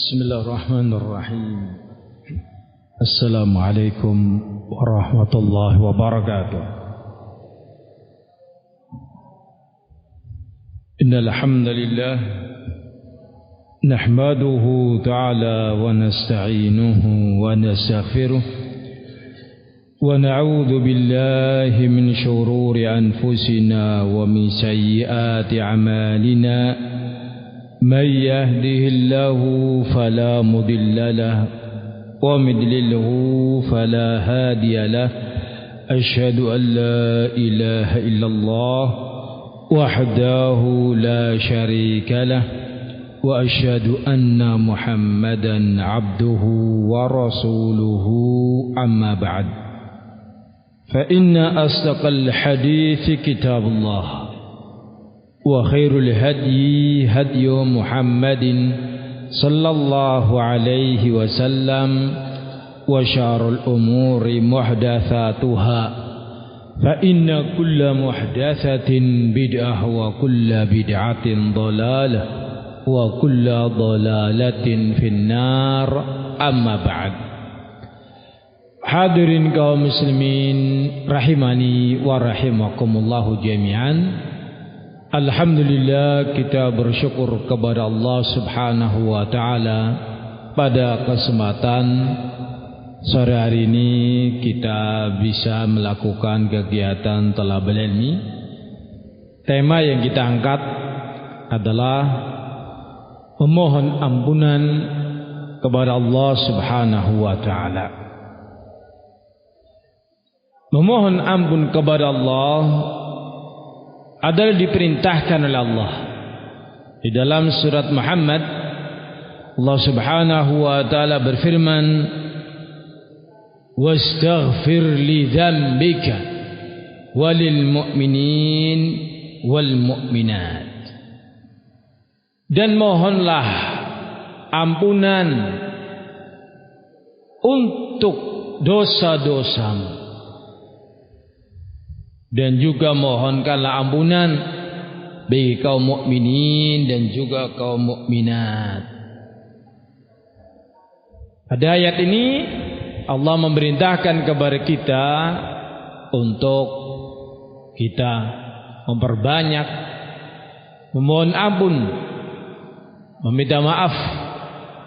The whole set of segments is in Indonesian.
Bismillahirrahmanirrahim. Assalamualaikum warahmatullahi wabarakatuh. Innal hamdalillah nahmaduhu ta'ala wa nasta'inuhu wa nastaghfiruh wa na'udzu billahi min shururi anfusina wa min sayyiati a'malina. من يهده الله فلا مضل له ومن يضلله فلا هادي له أشهد أن لا إله إلا الله وحده لا شريك له وأشهد أن محمدا عبده ورسوله أما بعد فإن أصدق الحديث كتاب الله وخير الهدي هدي محمد صلى الله عليه وسلم وشر الأمور محدثاتها فإن كل محدثة بدعة وكل بدعة ضلالة وكل ضلالة في النار أما بعد. Hadirin kaum muslimin rahimani wa rahimakumullahu jami'an. Alhamdulillah, kita bersyukur kepada Allah Subhanahu wa ta'ala pada kesempatan sore hari ini kita bisa melakukan kegiatan thalabul ilmi. Tema yang kita angkat adalah memohon ampunan kepada Allah Subhanahu wa ta'ala. Memohon ampun kepada Allah adalah diperintahkan oleh Allah. Di dalam surat Muhammad, Allah Subhanahu wa ta'ala berfirman, "Wastaghfir li dzambika walil mu'minin wal mu'minat." Dan mohonlah ampunan untuk dosa-dosamu, dan juga mohonkanlah ampunan bagi kaum mukminin dan juga kaum mukminat. Pada ayat ini Allah memerintahkan kepada kita untuk kita memperbanyak memohon ampun, meminta maaf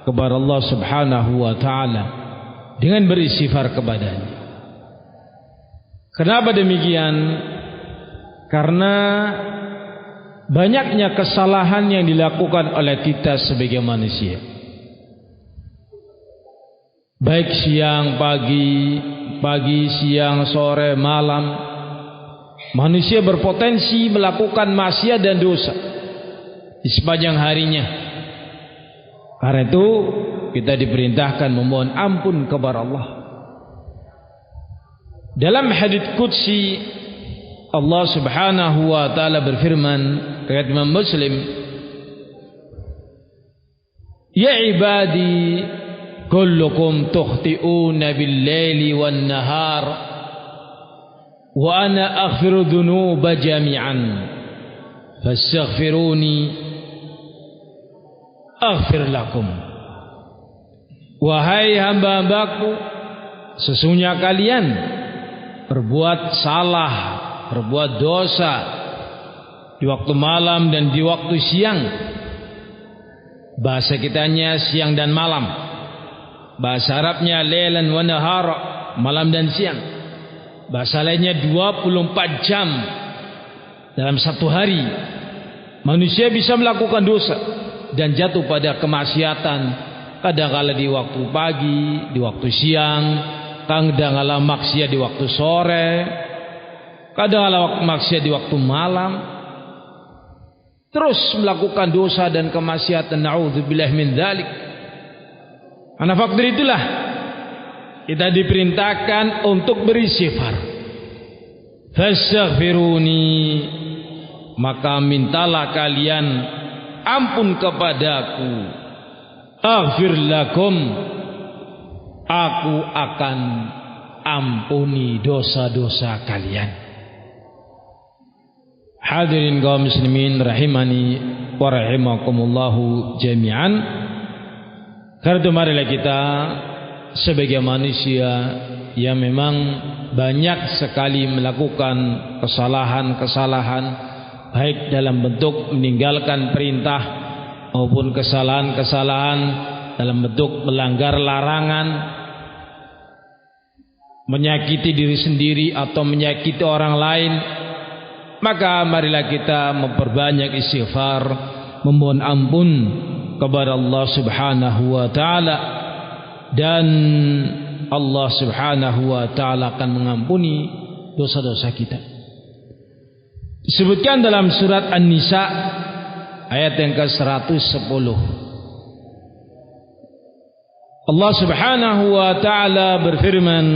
kepada Allah Subhanahu wa ta'ala dengan beristighfar kepadanya. Kenapa demikian? Karena banyaknya kesalahan yang dilakukan oleh kita sebagai manusia. Baik siang, pagi, siang, sore, malam. Manusia berpotensi melakukan maksiat dan dosa di sepanjang harinya. Karena itu kita diperintahkan memohon ampun kepada Allah. Dalam hadits qudsi Allah Subhanahu wa ta'ala berfirman, riwayat Imam Muslim, "Ya ibadi kullukum tukhti'una bil-laili wan-nahar wa ana aghfiru dhunuba jami'an fastaghfiruni aghfir lakum." Wahai hamba-hambaku, sesungguhnya kalian berbuat salah, berbuat dosa di waktu malam dan di waktu siang. Bahasa kitanya siang dan malam. Bahasa Arabnya lailan wa nahar, malam dan siang. Bahasa lainnya 24 jam dalam satu hari. Manusia bisa melakukan dosa dan jatuh pada kemaksiatan. Kadang-kala di waktu pagi, di waktu siang, kadang-kala maksiat di waktu sore, kadang-kala maksiat di waktu malam. Terus melakukan dosa dan kemaksiatan, na'udzubillah min dzalik. Karena faktor itulah kita diperintahkan untuk beristighfar. Fastaghfiruni, maka mintalah kalian ampun kepadaku. Aghfir lakum, aku akan ampuni dosa-dosa kalian. Hadirin kaum muslimin rahimani wa rahimakumullahu jami'an. Karena itu marilah kita sebagai manusia yang memang banyak sekali melakukan kesalahan-kesalahan, baik dalam bentuk meninggalkan perintah maupun kesalahan-kesalahan dalam bentuk melanggar larangan, menyakiti diri sendiri atau menyakiti orang lain. Maka marilah kita memperbanyak istighfar, memohon ampun kepada Allah Subhanahu wa taala, dan Allah Subhanahu wa taala akan mengampuni dosa-dosa kita. Disebutkan dalam surat An-Nisa ayat yang ke-110. Allah Subhanahu wa taala berfirman,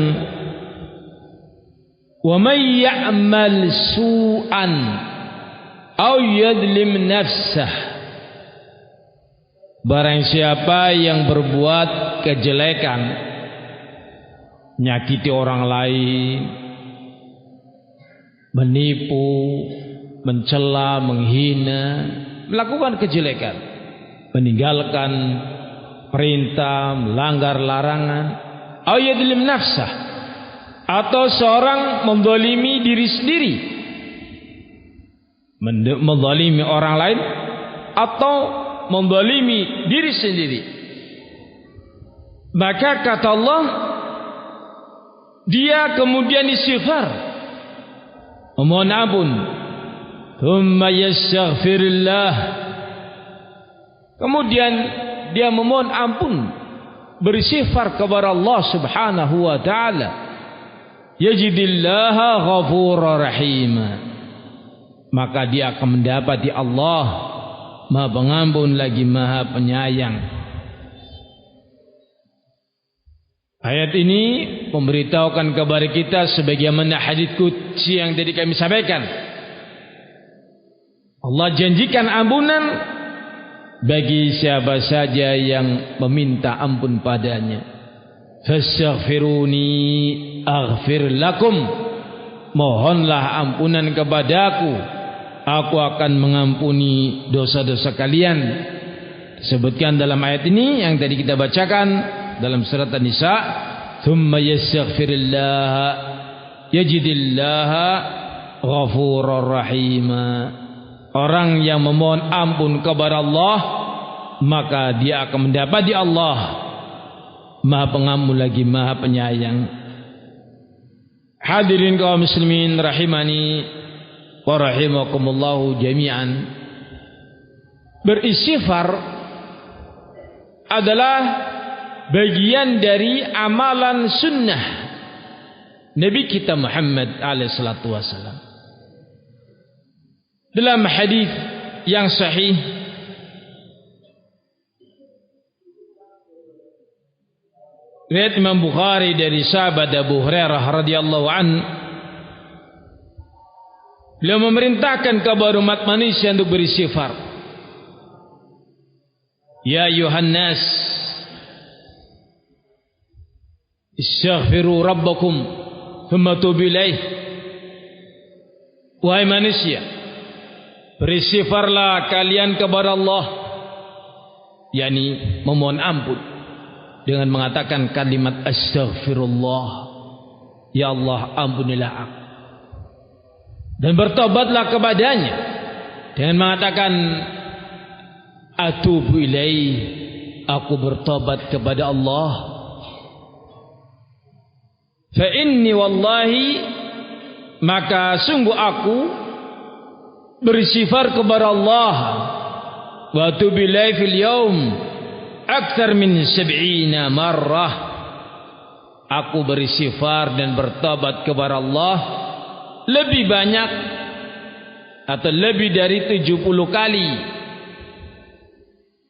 "Wa may ya'mal su'an aw yadlim nafsah." Barang siapa yang berbuat kejelekan, menyakiti orang lain, menipu, mencela, menghina, melakukan kejelekan, meninggalkan perintah, melanggar larangan, aw yadlim nafsah, atau seorang menzalimi diri sendiri, menzalimi orang lain, atau menzalimi diri sendiri, maka kata Allah, dia kemudian istighfar, memohon ampun, thumma yastaghfirullah, kemudian dia memohon ampun, beristighfar kepada Allah Subhanahu wa taala, yajidillaha ghafurur rahim, maka dia akan mendapati Allah Maha Pengampun lagi Maha Penyayang. Ayat ini memberitahukan kepada kita sebagaimana hadits qudsi yang tadi kami sampaikan. Allah janjikan ampunan bagi siapa saja yang meminta ampun padanya. Fastaghfiruni aghfir lakum, mohonlah ampunan kepadaku, aku akan mengampuni dosa-dosa kalian. Disebutkan dalam ayat ini yang tadi kita bacakan dalam surat An-Nisa, thumma yastaghfirullah yajidillaha ghafurur rahim. Orang yang memohon ampun kepada Allah, maka dia akan mendapati Allah Maha Pengampun lagi Maha Penyayang. Hadirin kaum muslimin rahimani wa rahimakumullahu jami'an. Beristighfar adalah bagian dari amalan sunnah Nabi kita Muhammad alaihi salatu wasallam. Dalam hadis yang sahih riwayat Imam Bukhari dari sahabat Abu Hurairah radhiyallahu an, beliau memerintahkan kepada umat manusia untuk beristighfar. Ya ayuhan nas, istaghfiru rabbakum thumma tubu ilaih. Wahai manusia, beristighfarlah kalian kepada Allah, yakni memohon ampun dengan mengatakan kalimat astaghfirullah, ya Allah ampunilah aku, dan bertobatlah kepadanya dengan mengatakan atubu ilaih, aku bertobat kepada Allah. Fa inni wallahi, maka sungguh aku beristighfar kepada Allah, wa atubu ilaih fil yaum akthar min 70 marrah, aku beristighfar dan bertobat kepada Allah lebih banyak atau lebih dari 70 kali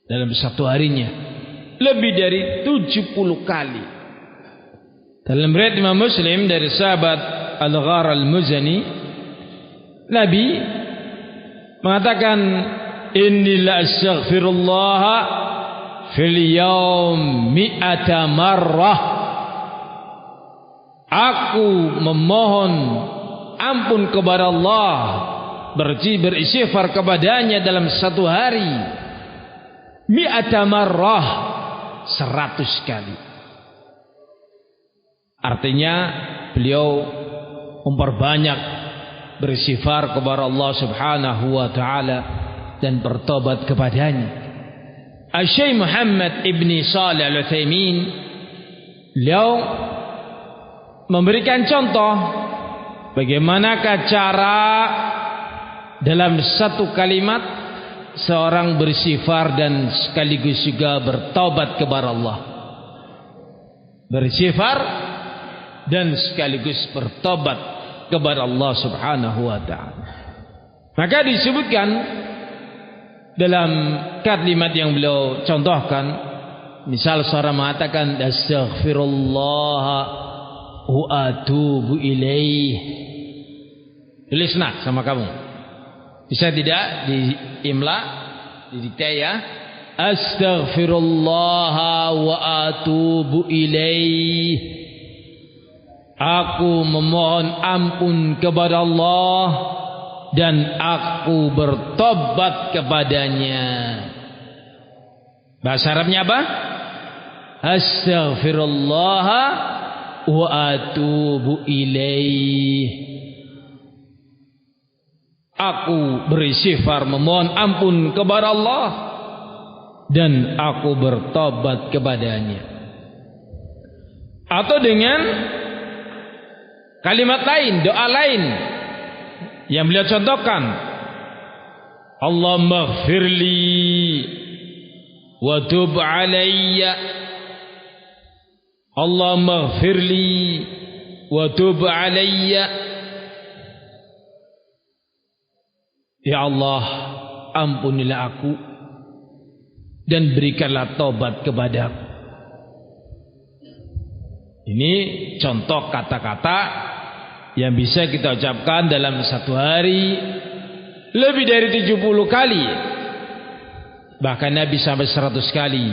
dalam satu harinya, lebih dari 70 kali. Dalam riwayat Imam Muslim dari sahabat Al-Ghar Al-Muzani, Nabi mengatakan inni la astaghfirullah fil yaum mi'ata marrah, aku memohon ampun kepada Allah, beristighfar kepadanya dalam satu hari mi'ata marrah, 100 kali. Artinya beliau memperbanyak beristighfar kepada Allah Subhanahu wa taala dan bertobat kepadanya. Syekh Muhammad Ibni Shalih Al-Utsaimin beliau memberikan contoh bagaimanakah cara dalam satu kalimat seorang beristighfar dan sekaligus juga bertobat kepada Allah. Beristighfar dan sekaligus bertobat kepada Allah Subhanahu wa taala. Maka disebutkan dalam kalimat yang beliau contohkan, misal seorang mengatakan astaghfirullah wa atubu ilaih. Tulis nak sama kamu. Bisa tidak di imla, di dikte ya? Astaghfirullah wa atubu ilaih. Aku memohon ampun kepada Allah dan aku bertobat kepadanya. Bahasa Arabnya apa? Astaghfirullah wa atubu ilaih. Aku beristighfar memohon ampun kepada Allah dan aku bertobat kepadanya. Atau dengan kalimat lain, doa lain yang beliau contohkan, Allahumma ighfirli wa tub alayya. Allahumma ighfirli wa tub alayya. Ya Allah, ampunilah aku dan berikanlah taubat kepadaku. Ini contoh kata-kata yang bisa kita ucapkan dalam satu hari lebih dari 70 kali. Bahkan Nabi sampai 100 kali.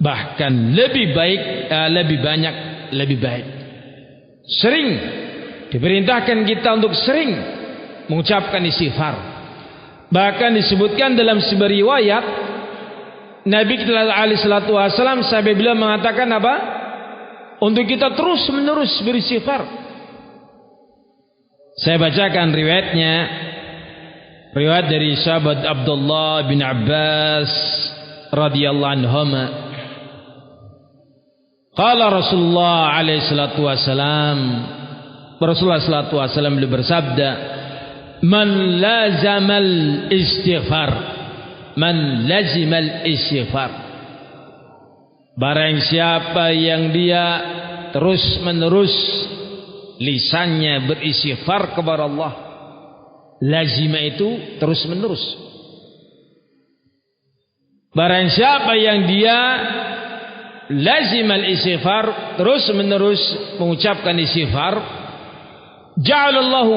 Bahkan lebih baik, lebih banyak, lebih baik. Sering diperintahkan kita untuk sering mengucapkan istighfar. Bahkan disebutkan dalam sebuah riwayat Nabi alaihi salatu wasallam sampai beliau mengatakan apa? Untuk kita terus menerus beristighfar. Saya bacakan riwayatnya. Riwayat dari sahabat Abdullah bin Abbas radhiyallahu anhuma. Qala Rasulullah alaihi salatu wasallam, Rasulullah sallallahu alaihi wasallam beliau bersabda, "Man lazamal istighfar, man lazimal istighfar." Barang siapa yang dia terus menerus lisannya beristighfar kepada Allah. Lazima itu terus menerus. Barang siapa yang dia lazimal istighfar, terus menerus mengucapkan istighfar, ja'alallahu,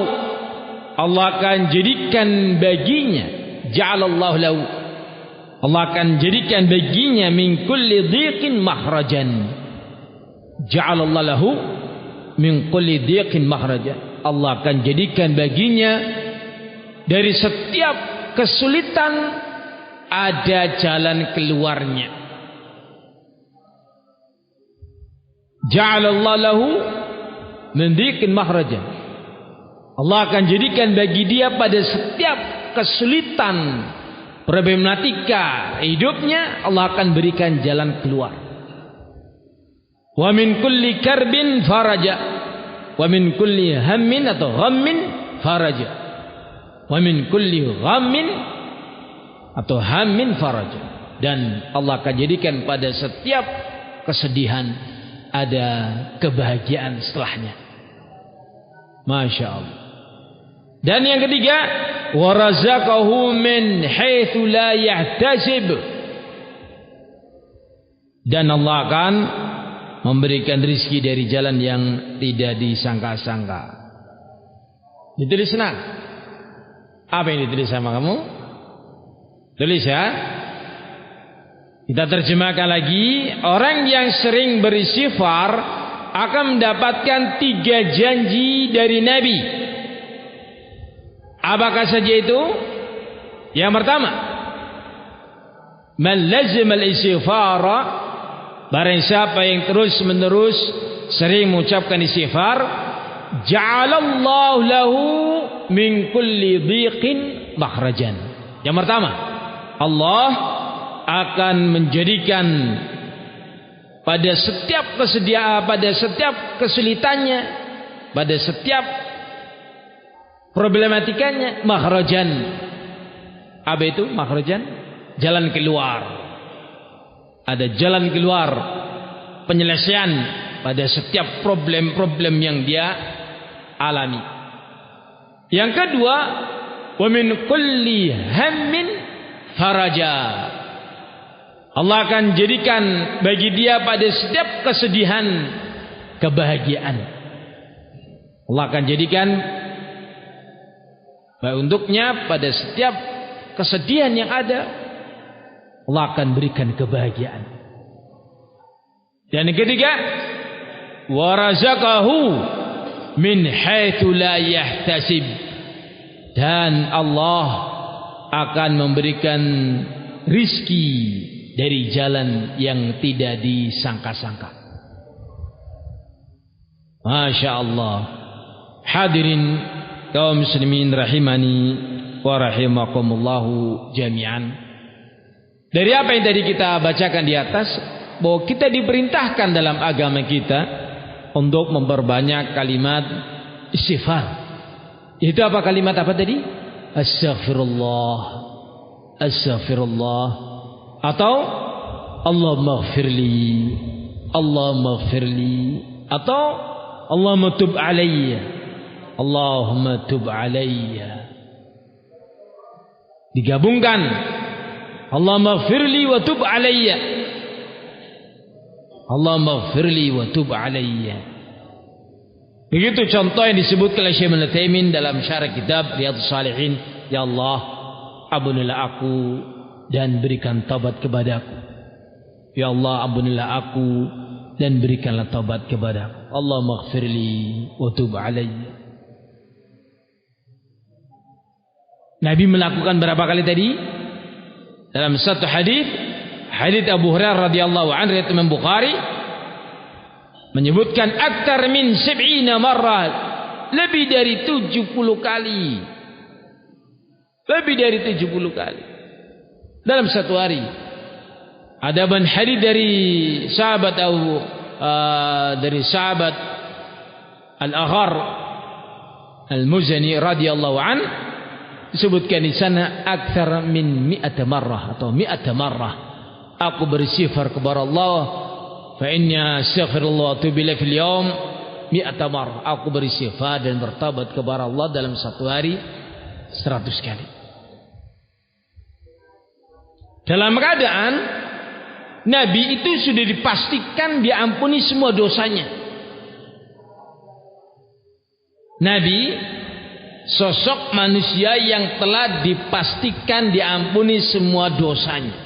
Allah akan jadikan baginya, ja'alallahu lahu, Allah akan jadikan baginya min kulli dhiqin makhrajan. Ja'alallahu lahu min kulli dhiqin makhrajan. Allah akan jadikan baginya dari setiap kesulitan ada jalan keluarnya. Ja'alallahu lahu min dhiqin makhrajan. Allah akan jadikan bagi dia pada setiap kesulitan problematika hidupnya, Allah akan berikan jalan keluar. Wa min kulli karbin faraja, wa min kulli hammin atau ghammin faraja, wa min kulli ghammin atau hammin faraja. Dan Allah akan jadikan pada setiap kesedihan ada kebahagiaan setelahnya. Masya Allah. Dan yang ketiga, warazaqahu min haitsu la yahtasib. Dan Allah akan memberikan rizki dari jalan yang tidak disangka-sangka. Ditulis senang. Apa yang ditulis sama kamu? Tulis ya. Kita terjemahkan lagi. Orang yang sering beristighfar akan mendapatkan 3 janji dari Nabi. Apakah saja itu? Yang pertama, man lazima al-istighfara barang siapa yang terus menerus sering mengucapkan istighfar, ja'alallahu lahu min kulli dhiqin makhrajan. Yang pertama, Allah akan menjadikan pada setiap kesediaan, pada setiap kesulitannya, pada setiap problematikanya, makhrajan. Apa itu makhrajan? Jalan keluar. Ada jalan keluar, penyelesaian pada setiap problem-problem yang dia alami. Yang kedua, wa min kulli hammin faraja. Allah akan jadikan bagi dia pada setiap kesedihan kebahagiaan. Allah akan jadikan untuknya pada setiap kesedihan yang ada, Allah akan berikan kebahagiaan. Dan yang ketiga, wa razaqahu min haitsu la yahtasib. Dan Allah akan memberikan rizki dari jalan yang tidak disangka-sangka. Masya Allah. Hadirin kaum muslimin rahimani wa rahimakumullahu jami'an. Dari apa yang tadi kita bacakan di atas, bahwa kita diperintahkan dalam agama kita untuk memperbanyak kalimat istighfar. Itu apa kalimat apa tadi? Astaghfirullah, astaghfirullah, atau Allahumma ighfirli, Allahumma ighfirli, atau Allahumma tub alayya, Allahumma tub alayya. Digabungkan, Allahumma ighfirli wa tub alayya, Allahumma ighfirli wa tub alayya. Begitu contoh yang disebutkan oleh Syekh Ibnu Taimiyah dalam syarah kitab Riyadhus Shalihin. Ya Allah, ampunilah aku dan berikan taubat kepadaku. Ya Allah, ampunilah aku dan berikanlah taubat kepadaku. Allahumma ighfirli wa tub alayya. Nabi melakukan berapa kali tadi? Dalam satu hadis Abu Hurairah radhiyallahu anhu riwayat Imam Bukhari menyebutkan aktar min 70 marrah, lebih dari 70 kali. Lebih dari 70 kali dalam satu hari. Ada ban hadis dari sahabat Al-Aghar Al-Muzani radhiyallahu an, disebutkan di sana akthar min 100 marrah atau 100 marrah aku beristighfar kepada Allah, fa inna astaghfirullah wa atubu ilaihi fil yaum 100 marrah. Aku beristighfar dan bertaubat kepada Allah dalam satu hari 100 kali. Dalam keadaan Nabi itu sudah dipastikan diampuni semua dosanya. Nabi sosok manusia yang telah dipastikan diampuni semua dosanya.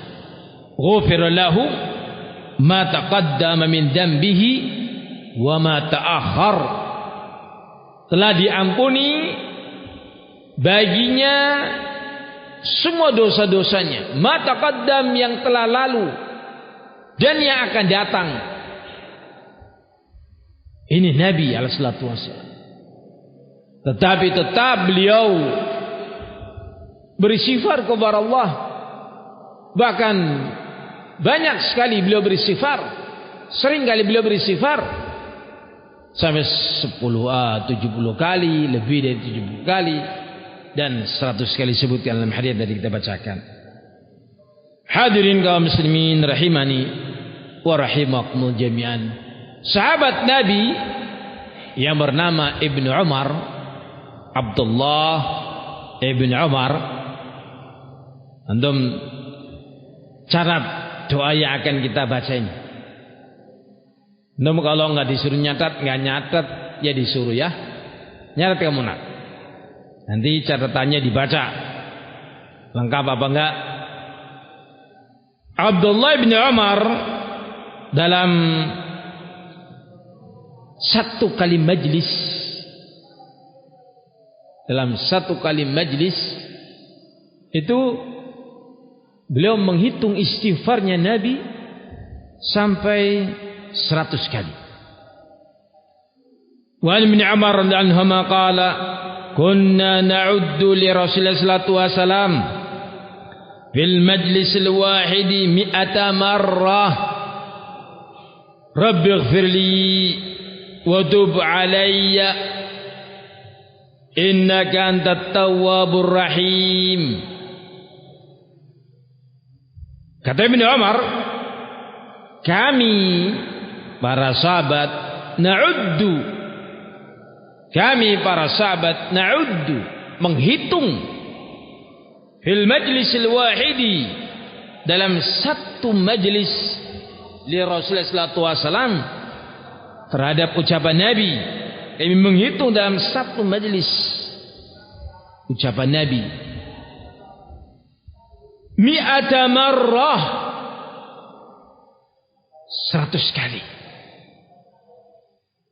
Ghufira lahu ma taqaddama min dambihi wa ma ta'akhkhar. Telah diampuni baginya semua dosa-dosanya, ma taqaddam yang telah lalu dan yang akan datang. Ini Nabi alaihi salatu wasallam. Tetapi tetap beliau beristighfar kepada Allah. Bahkan banyak sekali beliau beristighfar. Sering kali beliau beristighfar. Sampai 70 kali, lebih dari 70 kali. Dan 100 kali sebutkan dalam hadis tadi kita bacakan. Hadirin kaum muslimin rahimani wa rahimakumul jami'an. Sahabat Nabi yang bernama Ibnu Umar, Abdullah Ibn Umar, antum cara doa yang akan kita baca ini. Antum kalau nggak disuruh nyatat, nggak nyatat, ya disuruh ya. Nyatat kamu nak. Nanti catatannya dibaca. Lengkap apa enggak? Abdullah bin Umar dalam satu kali majlis, itu beliau menghitung istighfarnya Nabi sampai 100 kali. Wa Ibnu Umar radhiyallahu anhu qala kunna na'uddu li Rasulillah sallallahu alaihi wasallam fil majlis al-wahid 100 marrah rabbi ighfirli wa tub alayya innaka antat tawwabur rahim. Kata Ibnu Umar, kami para sahabat na'uddu menghitung fil majlisil wahidi dalam satu majlis li Rasulullah sallallahu alaihi wasallam terhadap ucapan Nabi. Kami menghitung dalam satu majlis ucapan Nabi 100 marrah, 100 kali.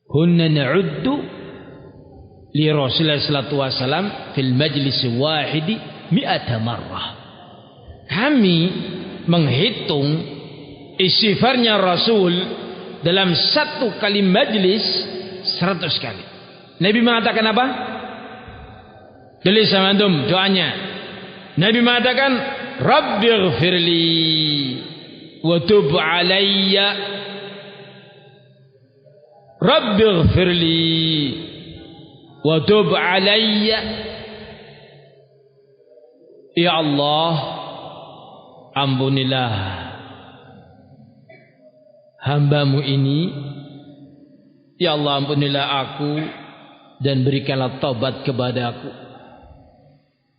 Kunna na'uddu li Rasulullah sallallahu alaihi wasallam fil majlis wahidi 100 marrah. Kami menghitung istighfarnya Rasul dalam satu kali majlis 100 kali. Nabi mengatakan apa? Tulis sama antum doanya. Nabi mengatakan Rabbighfirli wa tub alayya. Rabbighfirli wa tub alayya. Ya Allah, ampunilah hamba-Mu ini. Ya Allah, ampunilah aku dan berikanlah taubat kepadaku.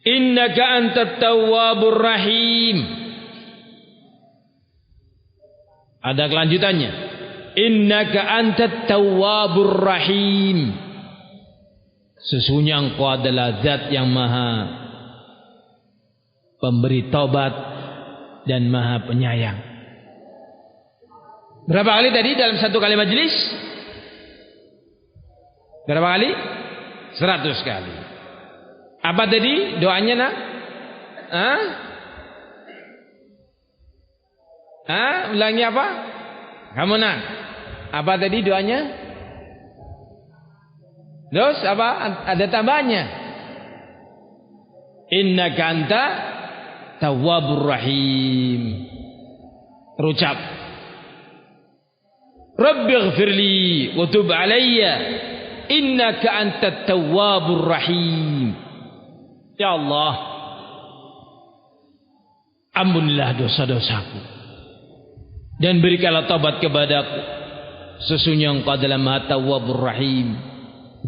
Innaka antat tawwabur rahim. Ada kelanjutannya. Innaka antat tawwabur rahim. Sesungguhnya Engkau adalah zat yang maha pemberi taubat dan maha penyayang. Berapa kali tadi dalam satu kali majelis? Berapa kali? 100 kali. Apa tadi doanya nak? Ulangi apa? Kamu nak? Apa tadi doanya? Terus apa? Ada tambahnya. Innaka anta tawwabur rahim. Terucap. Rabbighfirli wa tub alayya. Innaka antat tawwabur rahim. Ya Allah, ampunilah dosa-dosaku dan berikanlah taubat kepadaku. Sesungguhnya Engkau adalah Maha Tawwabur Rahim,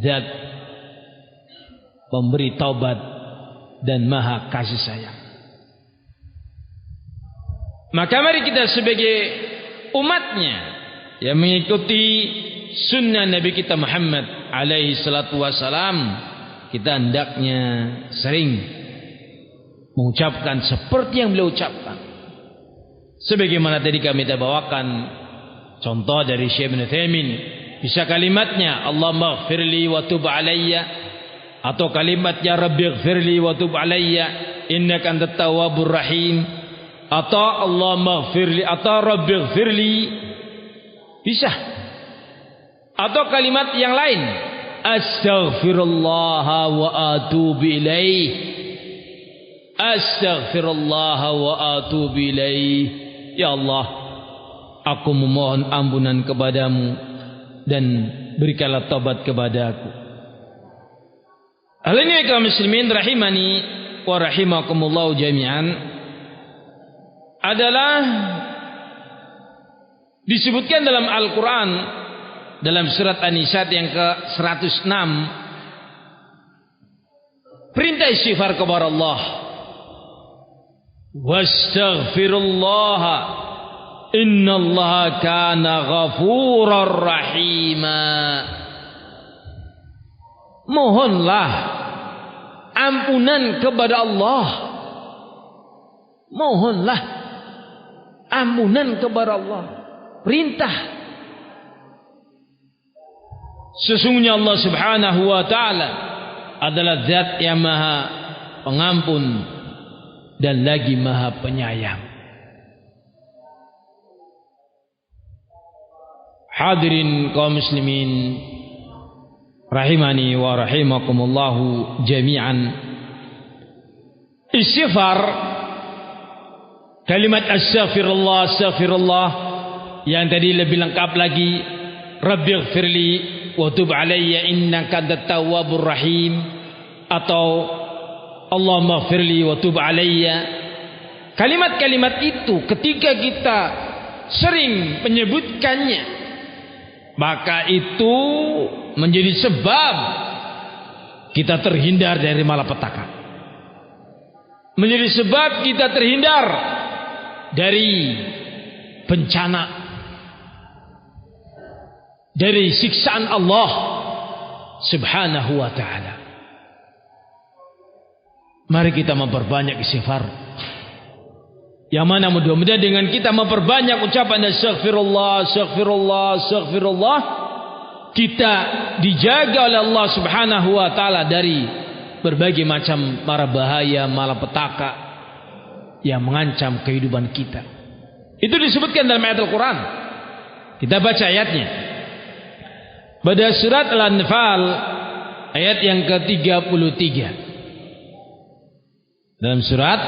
zat pemberi taubat dan maha kasih sayang. Maka mari kita sebagai umatnya yang mengikuti sunnah Nabi kita Muhammad alaihi salatu wassalam, kita hendaknya sering mengucapkan seperti yang beliau ucapkan. Sebagaimana tadi kami bawakan contoh dari Syekh Ibnu Utsaimin, bisa kalimatnya Allahumma ighfirli wa tub alayya, atau kalimatnya Rabbighfirli wa tub alayya innaka antat tawwabur rahim, atau Allahumma ighfirli atau Rabbighfirli, bisa. Atau kalimat yang lain, astaghfirullah wa atubu ilaih, astaghfirullah wa atubu ilaih. Ya Allah, aku memohon ampunan kepadamu dan berikanlah taubat kepadaku. Hal-ini kaum muslimin rahimani wa rahimakumullah jami'an adalah disebutkan dalam Al-Quran dalam surat An-Nisa yang ke-106, perintah istighfar kepada Allah. Wastaghfirullah innallaha kana ghafurar rahima. Mohonlah ampunan kepada Allah. Mohonlah ampunan kepada Allah. Perintah. Sesungguhnya Allah subhanahu wa ta'ala adalah zat yang maha pengampun dan lagi maha penyayang. Hadirin kaum muslimin rahimani wa rahimakumullahu jami'an. Istighfar, kalimat astaghfirullah, astaghfirullah yang tadi lebih lengkap lagi, Rabbighfirli wa tub alayya innaka antat tawwabur rahim, atau Allahumma ighfirli wa tub alayya. Kalimat-kalimat itu ketika kita sering menyebutkannya, maka itu menjadi sebab kita terhindar dari malapetaka, menjadi sebab kita terhindar dari bencana, dari siksaan Allah subhanahu wa ta'ala. Mari kita memperbanyak istighfar, yang mana mudah-mudahan dengan kita memperbanyak ucapan astaghfirullah, astaghfirullah, astaghfirullah, kita dijaga oleh Allah subhanahu wa ta'ala dari berbagai macam mara bahaya, malapetaka yang mengancam kehidupan kita. Itu disebutkan dalam ayat Al-Quran. Kita baca ayatnya pada surat Al-Anfal ayat yang ke-33. Dalam surat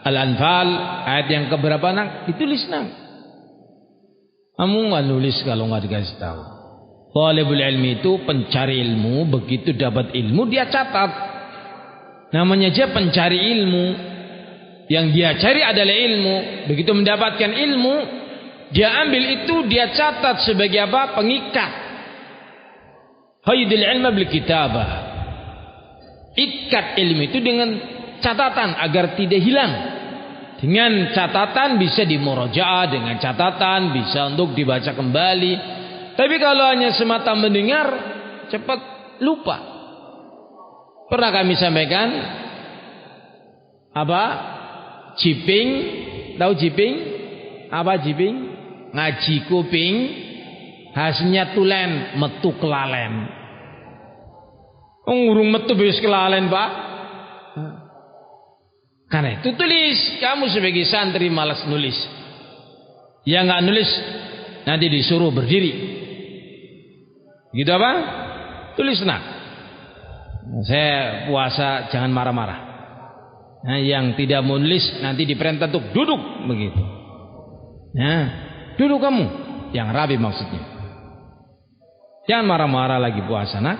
Al-Anfal ayat yang keberapa nang? Ditulis nang. Kamu nggak nulis kalau nggak dikasih tahu. Talibul ilmi itu pencari ilmu, begitu dapat ilmu dia catat. Namanya aja pencari ilmu. Yang dia cari adalah ilmu. Begitu mendapatkan ilmu, dia ambil itu, dia catat sebagai apa? Pengikat. Qaidul ilma bil kitabah. Ikat ilmu itu dengan catatan agar tidak hilang. Dengan catatan bisa dimurajaah, dengan catatan bisa untuk dibaca kembali. Tapi kalau hanya semata mendengar, cepat lupa. Pernah kami sampaikan apa? Jiping, tahu jiping? Apa jiping? Ngaji kuping, hasilnya tulen, metu kelalen. Ngurung metu bis kelalen, Pak. Karena itu tulis. Kamu sebagai santri malas nulis, yang nggak nulis nanti disuruh berdiri. Gitu apa? Tulis nak. Saya puasa jangan marah-marah. Nah, yang tidak mau nulis nanti diperintah untuk duduk begitu. Nah, duduk kamu, yang rapi maksudnya. Jangan marah-marah lagi puasa nak.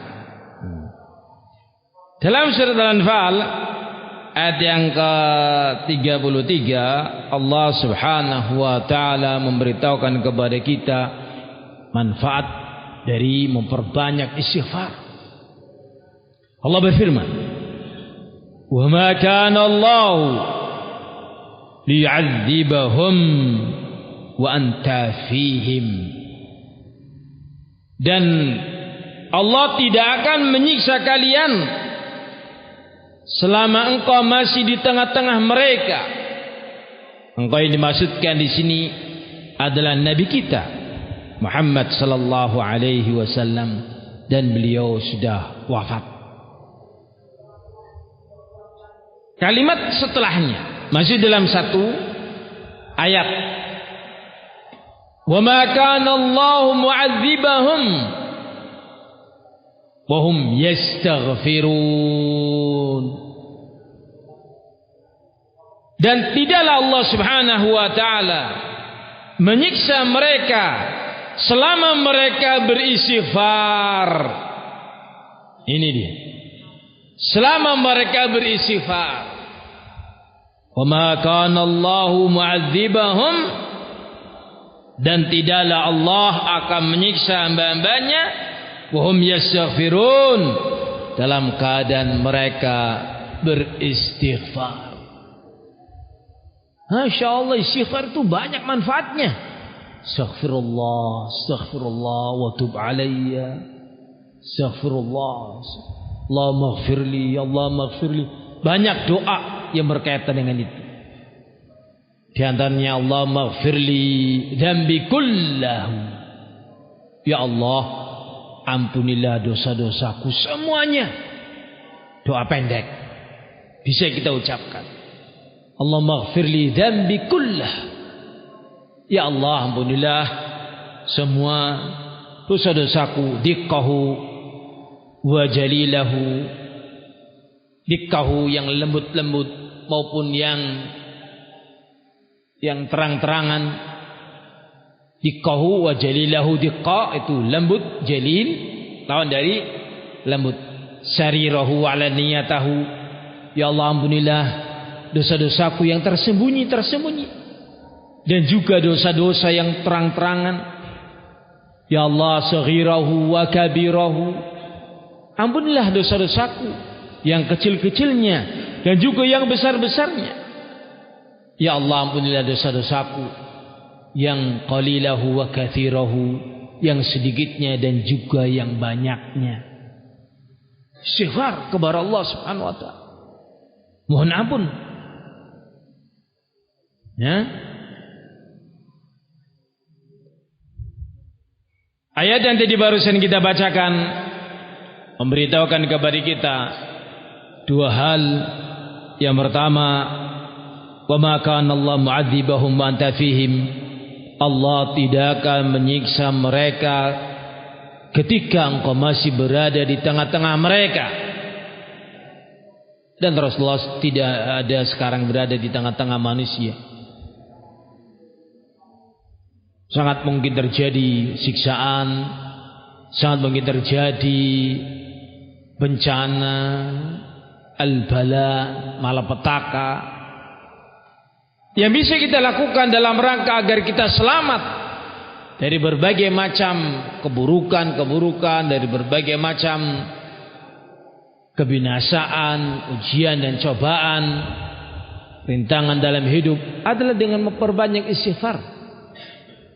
Dalam surat Al-Anfal ayat yang ke-33, Allah subhanahu wa ta'ala memberitahukan kepada kita manfaat dari memperbanyak istighfar. Allah berfirman, wa ma kana Allah liy'adzibahum wa anta fihim. Dan Allah tidak akan menyiksa kalian selama engkau masih di tengah-tengah mereka. Engkau yang dimaksudkan di sini adalah Nabi kita Muhammad sallallahu alaihi wasallam, dan beliau sudah wafat. Kalimat setelahnya masih dalam satu ayat. Wa ma kana Allahu mu'adzibahum wa hum yastaghfirun. Dan tidaklah Allah subhanahu wa ta'ala menyiksa mereka selama mereka beristighfar. Ini dia. Selama mereka beristighfar. Wa ma kana Allahu mu'adzibahum, dan tidaklah Allah akan menyiksa hamba-hambanya wa hum yastaghfirun, dalam keadaan mereka beristighfar. Masya Allah, istighfar itu banyak manfaatnya. Astaghfirullah, astaghfirullah wa tub alayya, astaghfirullah, Allahumma ighfirli, Allahumma ighfirli. Banyak doa yang berkaitan dengan itu. Di antaranya Allahumma ighfirli dzambi kullahu. Ya Allah, ampunilah dosa-dosaku semuanya. Doa pendek bisa kita ucapkan. Allahumma ighfirli dzambi kullahu. Ya Allah, ampunilah semua dosa-dosaku, diqqahu wa jalilahu, diqqahu yang lembut-lembut maupun yang terang-terangan. Diqqahu wa jalilahu, diqqa itu lembut, jalil lawan dari lembut. Sarirahu ala niyatahu, ya Allah ampunilah dosa-dosaku yang tersembunyi dan juga dosa-dosa yang terang-terangan. Ya Allah saghirahu wa kabirahu, ampunilah dosa-dosaku yang kecil-kecilnya dan juga yang besar-besarnya. Ya Allah ampunilah dosa-dosaku yang qalilahu wa kathirahu, yang sedikitnya dan juga yang banyaknya. Istighfar kepada Allah Subhanahu wa taala, mohon ampun. Ya. Ayat yang tadi barusan kita bacakan memberitahukan kepada kita dua hal. Yang pertama, wa ma kana Allah mu'adzibahum wa anta fihim, Allah tidak akan menyiksa mereka ketika engkau masih berada di tengah-tengah mereka. Dan Rasulullah tidak ada sekarang berada di tengah-tengah manusia. Sangat mungkin terjadi siksaan, sangat mungkin terjadi bencana, al-bala, malapetaka, yang bisa kita lakukan dalam rangka agar kita selamat dari berbagai macam keburukan, dari berbagai macam kebinasaan, ujian dan cobaan, rintangan dalam hidup, adalah dengan memperbanyak istighfar.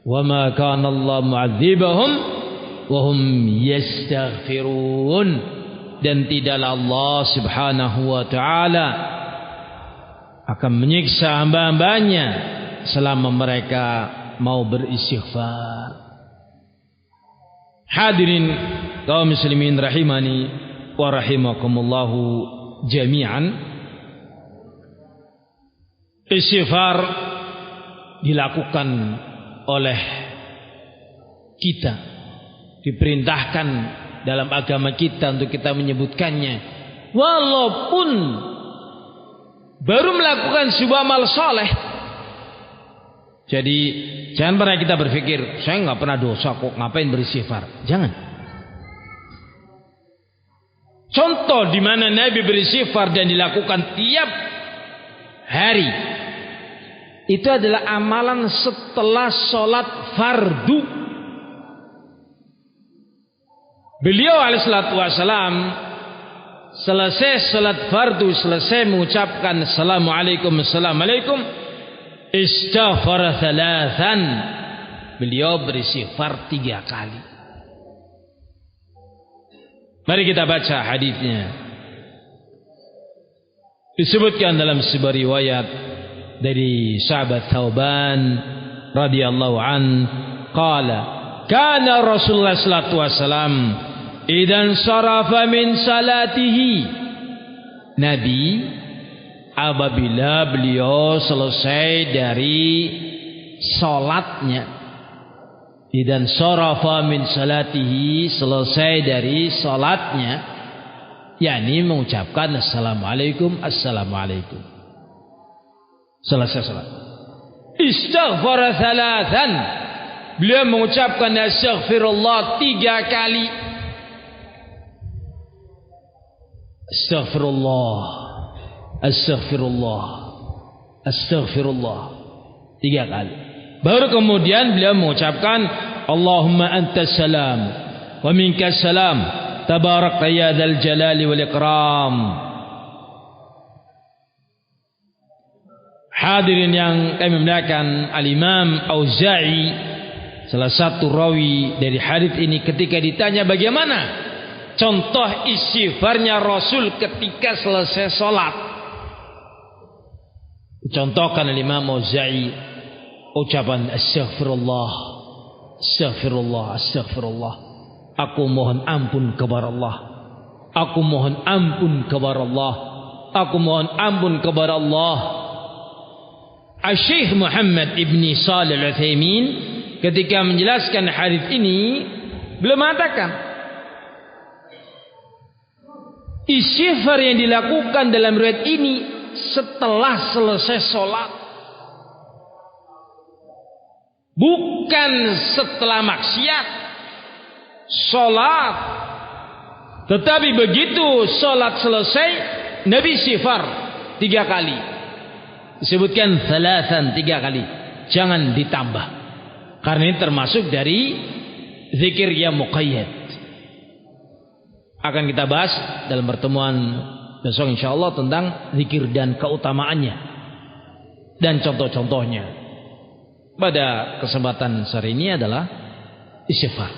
Wa ma kana Allah mu'adzibahum wa hum yastaghfirun, dan tidaklah Allah Subhanahu wa taala akan menyiksa hamba-hambanya selama mereka mau beristighfar. Hadirin kaum muslimin rahimani wa rahimakumullahu jami'an, istighfar dilakukan oleh kita, diperintahkan dalam agama kita untuk kita menyebutkannya walaupun baru melakukan sebuah amal soleh. Jadi jangan pernah kita berpikir saya nggak pernah dosa kok, ngapain beristighfar. Jangan. Contoh di mana Nabi beristighfar dan dilakukan tiap hari, itu adalah amalan setelah sholat fardu. Beliau alaihissalatu wassalam selesai sholat fardu, selesai mengucapkan assalamualaikum, assalamualaikum, istaghfar thalathan, beliau beristighfar 3 kali. Mari kita baca hadisnya. Disebutkan dalam sebuah riwayat dari sahabat Thauban radhiyallahu an, qala kana Rasulullah sallallahu alaihi wasallam idan sarafa min salatihi, Nabi apabila beliau selesai dari salatnya, idan sarafa min salatihi, selesai dari salatnya, yakni mengucapkan assalamualaikum, assalamualaikum, selesai salat. Istaghfar thalathan, beliau mengucapkan astaghfirullah 3 kali. Astaghfirullah, astaghfirullah, astaghfirullah 3 kali. Baru kemudian beliau mengucapkan Allahumma antas salam wa minkas salam, tabarakta ya dzal jalali wal ikram. Hadirin yang kami muliakan, Al-Imam Auza'i, salah satu rawi dari hadis ini, ketika ditanya bagaimana contoh istighfarnya Rasul ketika selesai salat, contohkan Al-Imam Auza'i ucapan astaghfirullah, astaghfirullah, astaghfirullah, aku mohon ampun kepada Allah, aku mohon ampun kepada Allah, aku mohon ampun kepada Allah. Syekh Muhammad ibn Shalih Al-Utsaimin ketika menjelaskan hadis ini beliau mengatakan istighfar yang dilakukan dalam riwayat ini setelah selesai sholat, bukan setelah maksiat sholat. Tetapi begitu sholat selesai, Nabi istighfar 3 kali. Disebutkan thalathan, 3 kali. Jangan ditambah. Karena ini termasuk dari zikir yang muqayyad. Akan kita bahas dalam pertemuan besok insyaallah tentang zikir dan keutamaannya dan contoh-contohnya. Pada kesempatan sore ini adalah istighfar.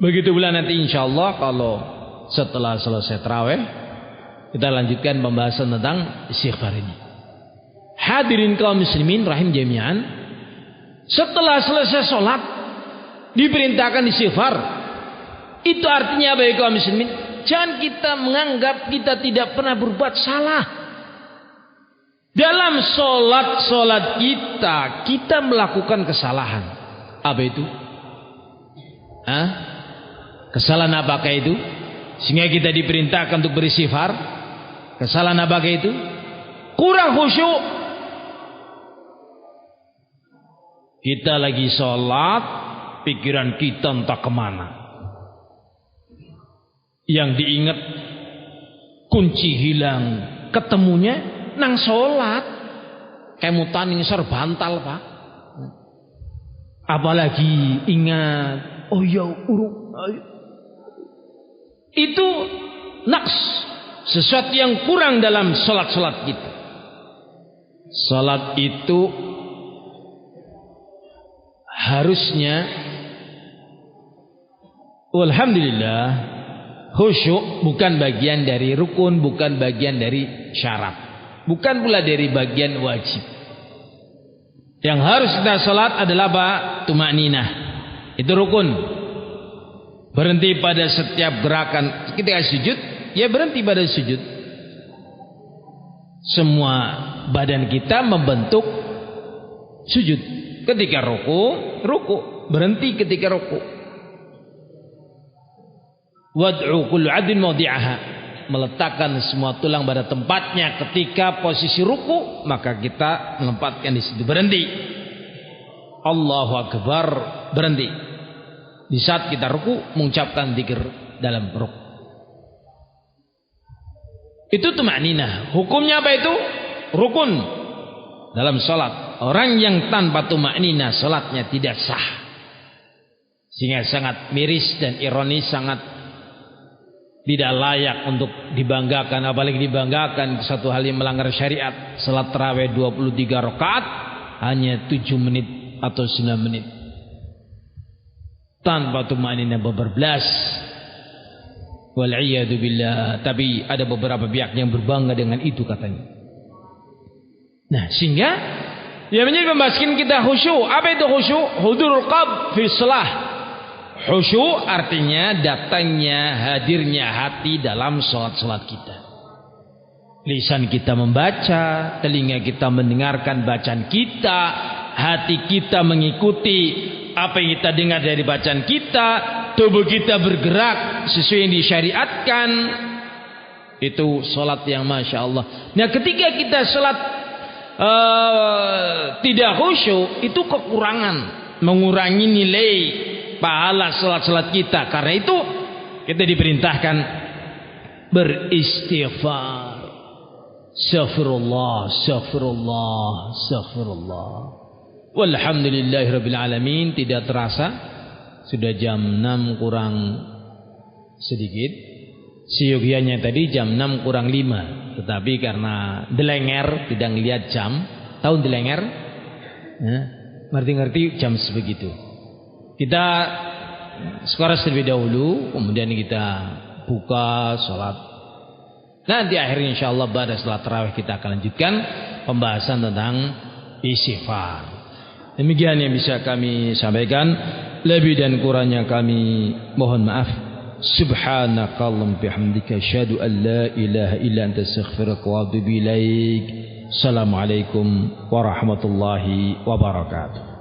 Begitu pula nanti insyaallah kalau setelah selesai tarawih kita lanjutkan pembahasan tentang istighfar ini. Hadirin kaum muslimin rahim jami'an, setelah selesai sholat diperintahkan istighfar. Itu artinya bagi kaum muslimin, jangan kita menganggap kita tidak pernah berbuat salah. Dalam sholat kita melakukan kesalahan. Apa itu? Kesalahan apakah itu? Sehingga kita diperintahkan untuk beristighfar. Kesalahan apakah itu? Kurang khusyuk. Kita lagi sholat, pikiran kita entah kemana. Yang diingat kunci hilang, ketemunya nang sholat. Kemutan ini serbantal pak. Apalagi ingat, oh ya itu naqs, sesuatu yang kurang dalam sholat kita. Sholat itu harusnya, alhamdulillah, khusyuk bukan bagian dari rukun, bukan bagian dari syarat, bukan pula dari bagian wajib. Yang harus kita sholat adalah apa? Tuma'ninah. Itu rukun. Berhenti pada setiap gerakan. Ketika sujud, ya berhenti pada sujud. Semua badan kita membentuk sujud. Ketika ruku, berhenti ketika ruku. Wad'u kullu 'adin mawdi'aha, meletakkan semua tulang pada tempatnya ketika posisi ruku, maka kita menempatkan di situ, berhenti. Allahu akbar, berhenti. Di saat kita ruku mengucapkan zikir dalam ruku. Itu tuma'ninah. Hukumnya apa itu? Rukun dalam salat. Orang yang tanpa tuma'ninah salatnya tidak sah. Sehingga sangat miris dan ironis, sangat tidak layak untuk dibanggakan, apalagi dibanggakan satu hal yang melanggar syariat. Salat tarawih 23 rakaat hanya 7 menit atau 9 menit. Tanpa tuma'ninah beberbelas. Wal'iyadu billah. Tapi ada beberapa pihak yang berbangga dengan itu katanya. Nah, sehingga ya menjadi pembahasan kita khusyuk. Apa itu khusyuk? Hudurul qalb fi shalah. Khusyuk artinya datangnya, hadirnya hati dalam salat kita. Lisan kita membaca, telinga kita mendengarkan bacaan kita, hati kita mengikuti apa yang kita dengar dari bacaan kita, tubuh kita bergerak sesuai yang disyariatkan. Itu salat yang masya Allah. Nah, ketika kita salat tidak khusyuk, itu kekurangan, mengurangi nilai pahala salat kita. Karena itu kita diperintahkan beristighfar. Astaghfirullah, astaghfirullah, astaghfirullah. Walhamdulillahirabbil alamin. Tidak terasa sudah jam 6 kurang sedikit. Siogianya tadi jam 6 kurang 5. Tetapi karena delenger, tidak ngelihat jam. Tahu delenger? Ngerti-ngerti jam sebegitu. Kita sekarang terlebih dahulu, kemudian kita buka sholat. Nanti akhirnya insyaallah pada setelah tarawih kita akan lanjutkan pembahasan tentang istighfar. Demikian yang bisa kami sampaikan. Lebih dan kurangnya kami mohon maaf. Subhanakallahumma bihamdika asyhadu an la ilaha illa anta astaghfiruka wa atubu ilaik. Assalamualaikum warahmatullahi wabarakatuh.